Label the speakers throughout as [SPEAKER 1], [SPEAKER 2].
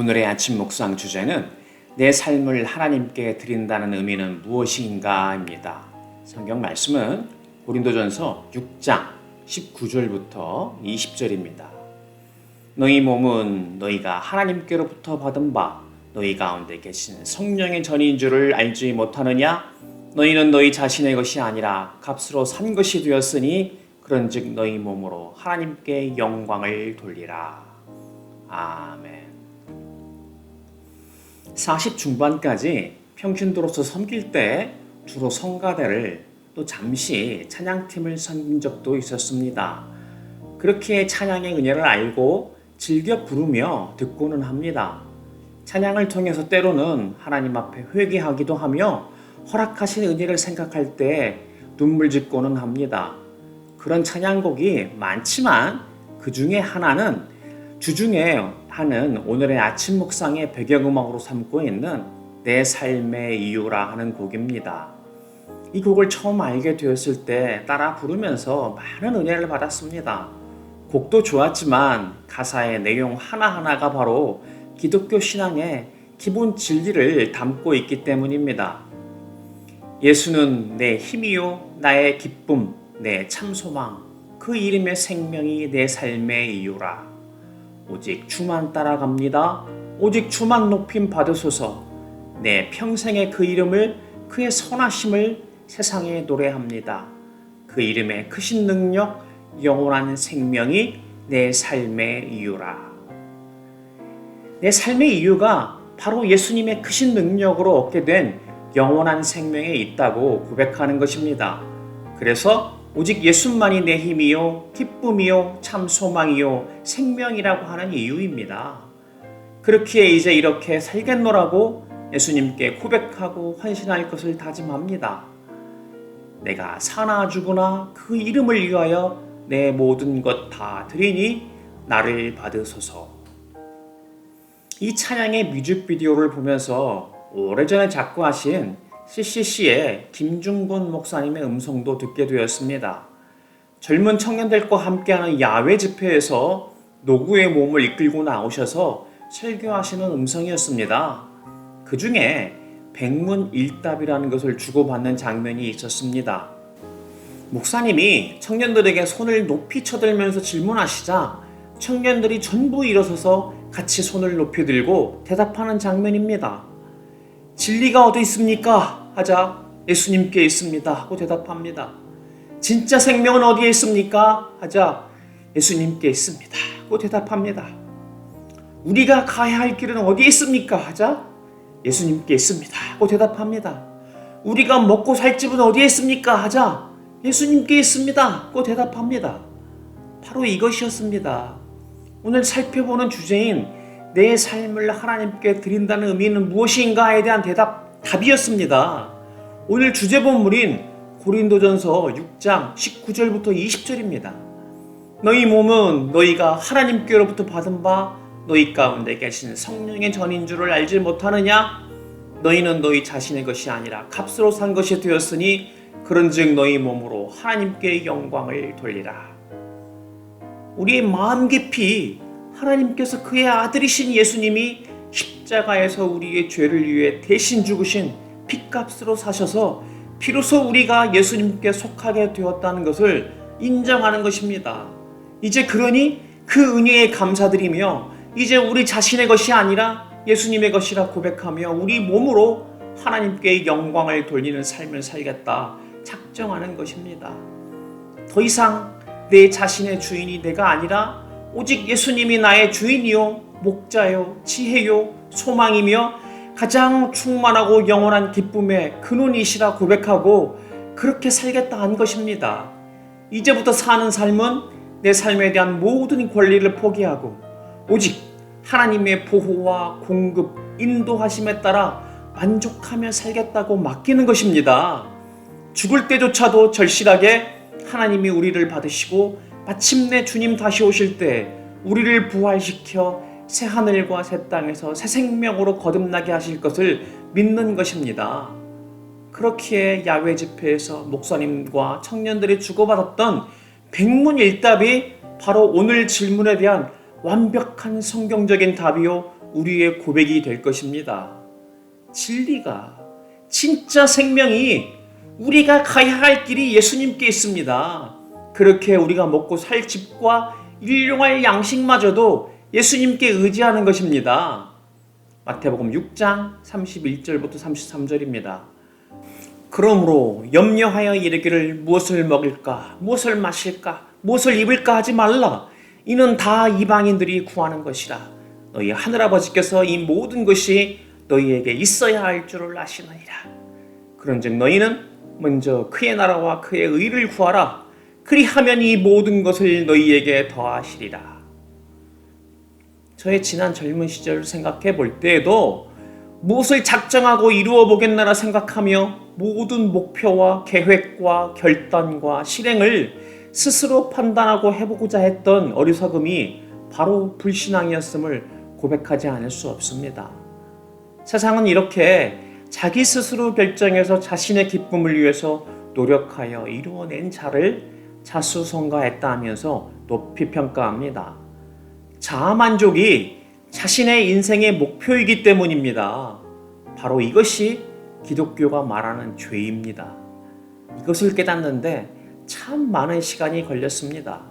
[SPEAKER 1] 오늘의 아침 묵상 주제는 내 삶을 하나님께 드린다는 의미는 무엇인가입니다. 성경 말씀은 고린도전서 6장 19절부터 20절입니다. 너희 몸은 너희가 하나님께로부터 받은 바 너희 가운데 계신 성령의 전인 줄을 알지 못하느냐? 너희는 너희 자신의 것이 아니라 값으로 산 것이 되었으니 그런즉 너희 몸으로 하나님께 영광을 돌리라. 아멘. 40 중반까지 평신도로서 섬길 때 주로 성가대를 또 잠시 찬양팀을 섬긴 적도 있었습니다. 그렇게 찬양의 은혜를 알고 즐겨 부르며 듣고는 합니다. 찬양을 통해서 때로는 하나님 앞에 회개하기도 하며 허락하신 은혜를 생각할 때 눈물 짓고는 합니다. 그런 찬양곡이 많지만 그 중에 하나는 주중에 하는 오늘의 아침 묵상의 배경음악으로 삼고 있는 내 삶의 이유라 하는 곡입니다. 이 곡을 처음 알게 되었을 때 따라 부르면서 많은 은혜를 받았습니다. 곡도 좋았지만 가사의 내용 하나하나가 바로 기독교 신앙의 기본 진리를 담고 있기 때문입니다. 예수는 내 힘이요 나의 기쁨 내 참 소망 그 이름의 생명이 내 삶의 이유라. 오직 주만 따라갑니다. 오직 주만 높임 받으소서. 내 평생의 그 이름을 그의 선하심을 세상에 노래합니다. 그 이름의 크신 능력 영원한 생명이 내 삶의 이유라. 내 삶의 이유가 바로 예수님의 크신 능력으로 얻게 된 영원한 생명에 있다고 고백하는 것입니다. 그래서 오직 예수만이 내 힘이요 기쁨이요 참 소망이요 생명이라고 하는 이유입니다. 그렇기에 이제 이렇게 살겠노라고 예수님께 고백하고 헌신할 것을 다짐합니다. 내가 사나 죽으나 그 이름을 위하여 내 모든 것 다 드리니 나를 받으소서. 이 찬양의 뮤직비디오를 보면서 오래전에 작곡하신 CCC의 김중곤 목사님의 음성도 듣게 되었습니다. 젊은 청년들과 함께하는 야외 집회에서 노구의 몸을 이끌고 나오셔서 설교하시는 음성이었습니다. 그 중에 백문일답이라는 것을 주고받는 장면이 있었습니다. 목사님이 청년들에게 손을 높이 쳐들면서 질문하시자 청년들이 전부 일어서서 같이 손을 높이 들고 대답하는 장면입니다. 진리가 어디 있습니까? 하자 예수님께 있습니다 하고 대답합니다. 진짜 생명은 어디에 있습니까? 하자 예수님께 있습니다 하고 대답합니다. 우리가 가야 할 길은 어디에 있습니까? 하자 예수님께 있습니다 하고 대답합니다. 우리가 먹고 살 집은 어디에 있습니까? 하자 예수님께 있습니다 하고 대답합니다. 바로 이것이었습니다. 오늘 살펴보는 주제인 내 삶을 하나님께 드린다는 의미는 무엇인가에 대한 답이었습니다. 오늘 주제 본문인 고린도전서 6장 19절부터 20절입니다. 너희 몸은 너희가 하나님께로부터 받은 바 너희 가운데 계신 성령의 전인 줄을 알지 못하느냐? 너희는 너희 자신의 것이 아니라 값으로 산 것이 되었으니 그런즉 너희 몸으로 하나님께 영광을 돌리라. 우리의 마음 깊이 하나님께서 그의 아들이신 예수님이 십자가에서 우리의 죄를 위해 대신 죽으신 핏값으로 사셔서 비로소 우리가 예수님께 속하게 되었다는 것을 인정하는 것입니다. 이제 그러니 그 은혜에 감사드리며 이제 우리 자신의 것이 아니라 예수님의 것이라 고백하며 우리 몸으로 하나님께 영광을 돌리는 삶을 살겠다 작정하는 것입니다. 더 이상 내 자신의 주인이 내가 아니라 오직 예수님이 나의 주인이요 목자요 지혜요 소망이며 가장 충만하고 영원한 기쁨의 근원이시라 고백하고 그렇게 살겠다 한 것입니다. 이제부터 사는 삶은 내 삶에 대한 모든 권리를 포기하고 오직 하나님의 보호와 공급, 인도하심에 따라 만족하며 살겠다고 맡기는 것입니다. 죽을 때조차도 절실하게 하나님이 우리를 받으시고 마침내 주님 다시 오실 때 우리를 부활시켜 새 하늘과 새 땅에서 새 생명으로 거듭나게 하실 것을 믿는 것입니다. 그렇기에 야외 집회에서 목사님과 청년들이 주고받았던 백문일답이 바로 오늘 질문에 대한 완벽한 성경적인 답이요 우리의 고백이 될 것입니다. 진리가, 진짜 생명이 우리가 가야 할 길이 예수님께 있습니다. 그렇게 우리가 먹고 살 집과 일용할 양식마저도 예수님께 의지하는 것입니다. 마태복음 6장 31절부터 33절입니다. 그러므로 염려하여 이르기를 무엇을 먹을까, 무엇을 마실까, 무엇을 입을까 하지 말라. 이는 다 이방인들이 구하는 것이라. 너희 하늘아버지께서 이 모든 것이 너희에게 있어야 할 줄을 아시느니라. 그런즉 너희는 먼저 그의 나라와 그의 의를 구하라. 그리하면 이 모든 것을 너희에게 더하시리라. 저의 지난 젊은 시절을 생각해 볼 때에도 무엇을 작정하고 이루어 보겠나라 생각하며 모든 목표와 계획과 결단과 실행을 스스로 판단하고 해보고자 했던 어리석음이 바로 불신앙이었음을 고백하지 않을 수 없습니다. 세상은 이렇게 자기 스스로 결정해서 자신의 기쁨을 위해서 노력하여 이루어낸 자를 자수성가했다 하면서 높이 평가합니다. 자아만족이 자신의 인생의 목표이기 때문입니다. 바로 이것이 기독교가 말하는 죄입니다. 이것을 깨닫는데 참 많은 시간이 걸렸습니다.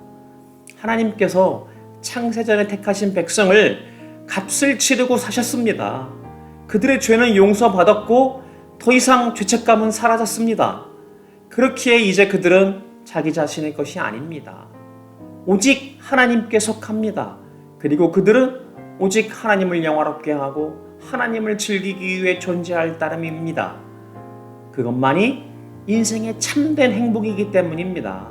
[SPEAKER 1] 하나님께서 창세전에 택하신 백성을 값을 치르고 사셨습니다. 그들의 죄는 용서받았고 더 이상 죄책감은 사라졌습니다. 그렇기에 이제 그들은 자기 자신의 것이 아닙니다. 오직 하나님께 속합니다. 그리고 그들은 오직 하나님을 영화롭게 하고 하나님을 즐기기 위해 존재할 따름입니다. 그것만이 인생의 참된 행복이기 때문입니다.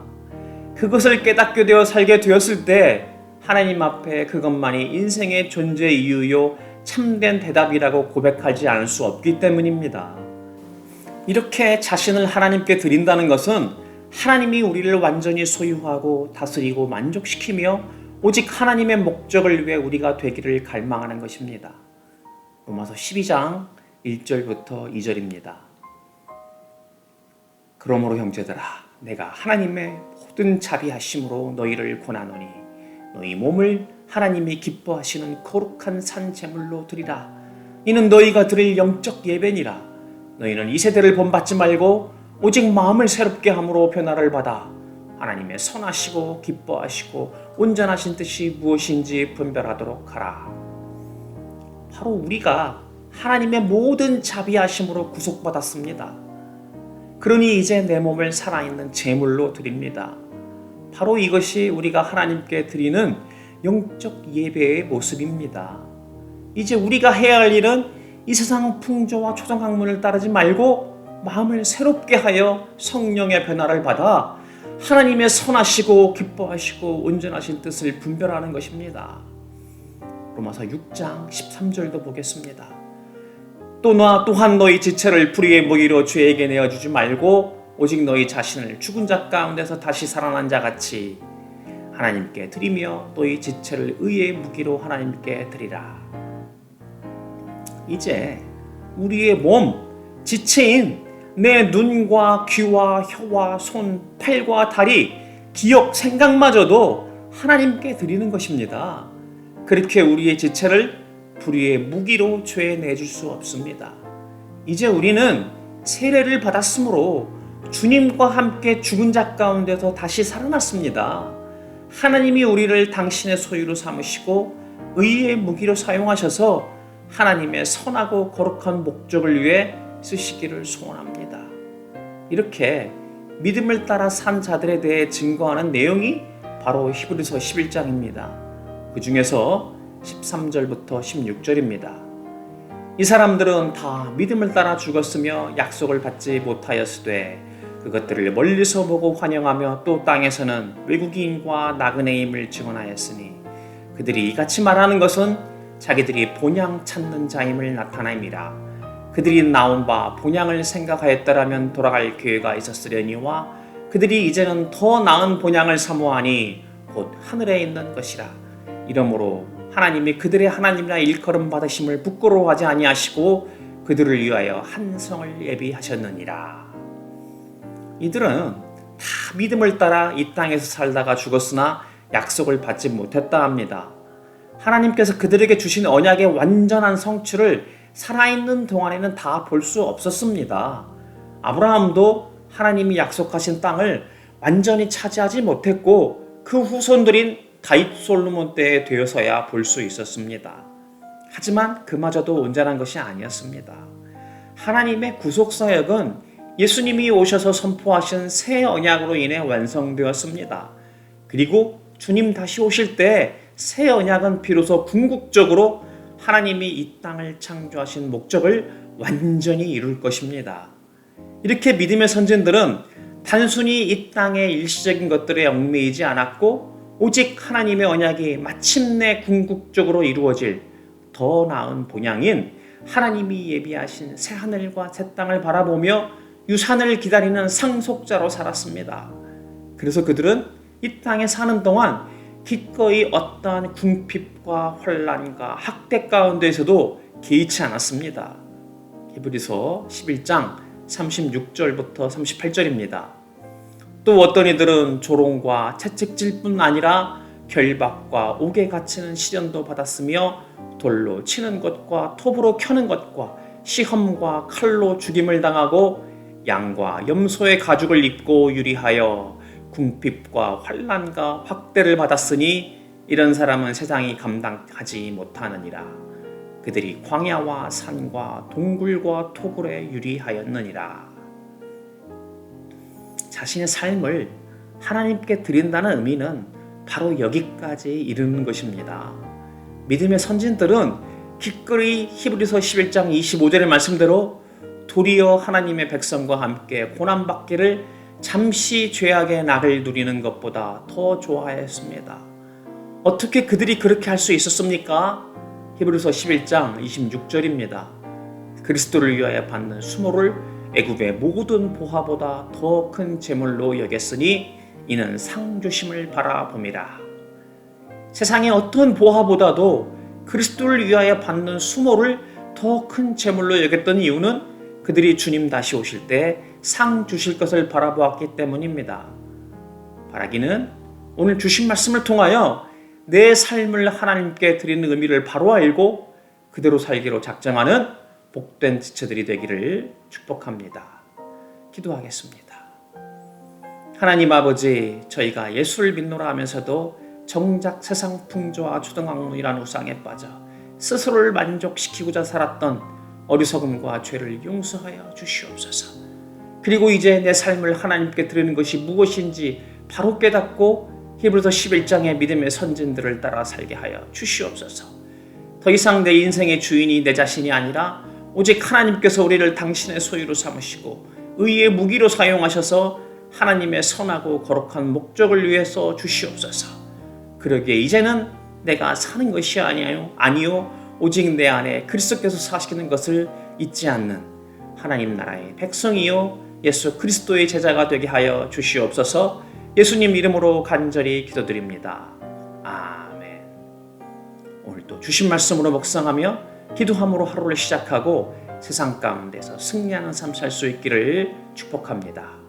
[SPEAKER 1] 그것을 깨닫게 되어 살게 되었을 때 하나님 앞에 그것만이 인생의 존재 이유요 참된 대답이라고 고백하지 않을 수 없기 때문입니다. 이렇게 자신을 하나님께 드린다는 것은 하나님이 우리를 완전히 소유하고 다스리고 만족시키며 오직 하나님의 목적을 위해 우리가 되기를 갈망하는 것입니다. 로마서 12장 1절부터 2절입니다. 그러므로 형제들아, 내가 하나님의 모든 자비하심으로 너희를 권하노니 너희 몸을 하나님이 기뻐하시는 거룩한 산 제물로 드리라. 이는 너희가 드릴 영적 예배니라. 너희는 이 세대를 본받지 말고 오직 마음을 새롭게 함으로 변화를 받아 하나님의 선하시고 기뻐하시고 온전하신 뜻이 무엇인지 분별하도록 하라. 바로 우리가 하나님의 모든 자비하심으로 구속받았습니다. 그러니 이제 내 몸을 살아있는 제물로 드립니다. 바로 이것이 우리가 하나님께 드리는 영적 예배의 모습입니다. 이제 우리가 해야 할 일은 이 세상 풍조와 초등학문을 따르지 말고 마음을 새롭게 하여 성령의 변화를 받아 하나님의 선하시고 기뻐하시고 온전하신 뜻을 분별하는 것입니다. 로마서 6장 13절도 보겠습니다. 또한 너희 지체를 불의의 무기로 죄에게 내어주지 말고 오직 너희 자신을 죽은 자 가운데서 다시 살아난 자 같이 하나님께 드리며 너희 지체를 의의 무기로 하나님께 드리라. 이제 우리의 몸, 지체인 내 눈과 귀와 혀와 손, 팔과 다리, 기억, 생각마저도 하나님께 드리는 것입니다. 그렇게 우리의 지체를 불의의 무기로 죄에 내줄 수 없습니다. 이제 우리는 세례를 받았으므로 주님과 함께 죽은 자 가운데서 다시 살아났습니다. 하나님이 우리를 당신의 소유로 삼으시고 의의 무기로 사용하셔서 하나님의 선하고 거룩한 목적을 위해 쓰시기를 소원합니다. 이렇게 믿음을 따라 산 자들에 대해 증거하는 내용이 바로 히브리서 11장입니다. 그 중에서 13절부터 16절입니다. 이 사람들은 다 믿음을 따라 죽었으며 약속을 받지 못하였으되 그것들을 멀리서 보고 환영하며 또 땅에서는 외국인과 나그네임을 증언하였으니 그들이 이같이 말하는 것은 자기들이 본향 찾는 자임을 나타남이라. 그들이 나온 바 본향을 생각하였더라면 돌아갈 기회가 있었으려니와 그들이 이제는 더 나은 본향을 사모하니 곧 하늘에 있는 것이라. 이러므로 하나님이 그들의 하나님이라 일컬음 받으심을 부끄러워하지 아니하시고 그들을 위하여 한 성을 예비하셨느니라. 이들은 다 믿음을 따라 이 땅에서 살다가 죽었으나 약속을 받지 못했다 합니다. 하나님께서 그들에게 주신 언약의 완전한 성취를 살아있는 동안에는 다 볼 수 없었습니다. 아브라함도 하나님이 약속하신 땅을 완전히 차지하지 못했고 그 후손들인 다윗 솔로몬 때에 되어서야 볼 수 있었습니다. 하지만 그마저도 온전한 것이 아니었습니다. 하나님의 구속사역은 예수님이 오셔서 선포하신 새 언약으로 인해 완성되었습니다. 그리고 주님 다시 오실 때 새 언약은 비로소 궁극적으로 하나님이 이 땅을 창조하신 목적을 완전히 이룰 것입니다. 이렇게 믿음의 선진들은 단순히 이 땅의 일시적인 것들에 얽매이지 않았고 오직 하나님의 언약이 마침내 궁극적으로 이루어질 더 나은 본향인 하나님이 예비하신 새 하늘과 새 땅을 바라보며 유산을 기다리는 상속자로 살았습니다. 그래서 그들은 이 땅에 사는 동안 기꺼이 어떠한 궁핍과 혼란과 학대 가운데에서도 개의치 않았습니다. 히브리서 11장 36절부터 38절입니다. 또 어떤 이들은 조롱과 채찍질뿐 아니라 결박과 옥에 갇히는 시련도 받았으며 돌로 치는 것과 톱으로 켜는 것과 시험과 칼로 죽임을 당하고 양과 염소의 가죽을 입고 유리하여 궁핍과 환난과 학대를 받았으니 이런 사람은 세상이 감당하지 못하느니라. 그들이 광야와 산과 동굴과 토굴에 유리하였느니라. 자신의 삶을 하나님께 드린다는 의미는 바로 여기까지 이르는 것입니다. 믿음의 선진들은 기꺼이 히브리서 11장 25절의 말씀대로 도리어 하나님의 백성과 함께 고난받기를 잠시 죄악의 낙을 누리는 것보다 더 좋아했습니다. 어떻게 그들이 그렇게 할 수 있었습니까? 히브리서 11장 26절입니다. 그리스도를 위하여 받는 수모를 애굽의 모든 보화보다 더 큰 재물로 여겼으니 이는 상 주심을 바라봄이라. 세상의 어떤 보화보다도 그리스도를 위하여 받는 수모를 더 큰 재물로 여겼던 이유는 그들이 주님 다시 오실 때 상 주실 것을 바라보았기 때문입니다. 바라기는 오늘 주신 말씀을 통하여 내 삶을 하나님께 드리는 의미를 바로 알고 그대로 살기로 작정하는 복된 지체들이 되기를 축복합니다. 기도하겠습니다. 하나님 아버지, 저희가 예수를 믿노라 하면서도 정작 세상 풍조와 초등학문이라는 우상에 빠져 스스로를 만족시키고자 살았던 어리석음과 죄를 용서하여 주시옵소서. 그리고 이제 내 삶을 하나님께 드리는 것이 무엇인지 바로 깨닫고 히브리서 11장의 믿음의 선진들을 따라 살게 하여 주시옵소서. 더 이상 내 인생의 주인이 내 자신이 아니라 오직 하나님께서 우리를 당신의 소유로 삼으시고 의의 무기로 사용하셔서 하나님의 선하고 거룩한 목적을 위해서 주시옵소서. 그러기에 이제는 내가 사는 것이 아니요 오직 내 안에 그리스도께서 사시는 것을 잊지 않는 하나님 나라의 백성이요 예수 그리스도의 제자가 되게 하여 주시옵소서. 예수님 이름으로 간절히 기도드립니다. 아멘. 오늘도 주신 말씀으로 묵상하며 기도함으로 하루를 시작하고 세상 가운데서 승리하는 삶 살 수 있기를 축복합니다.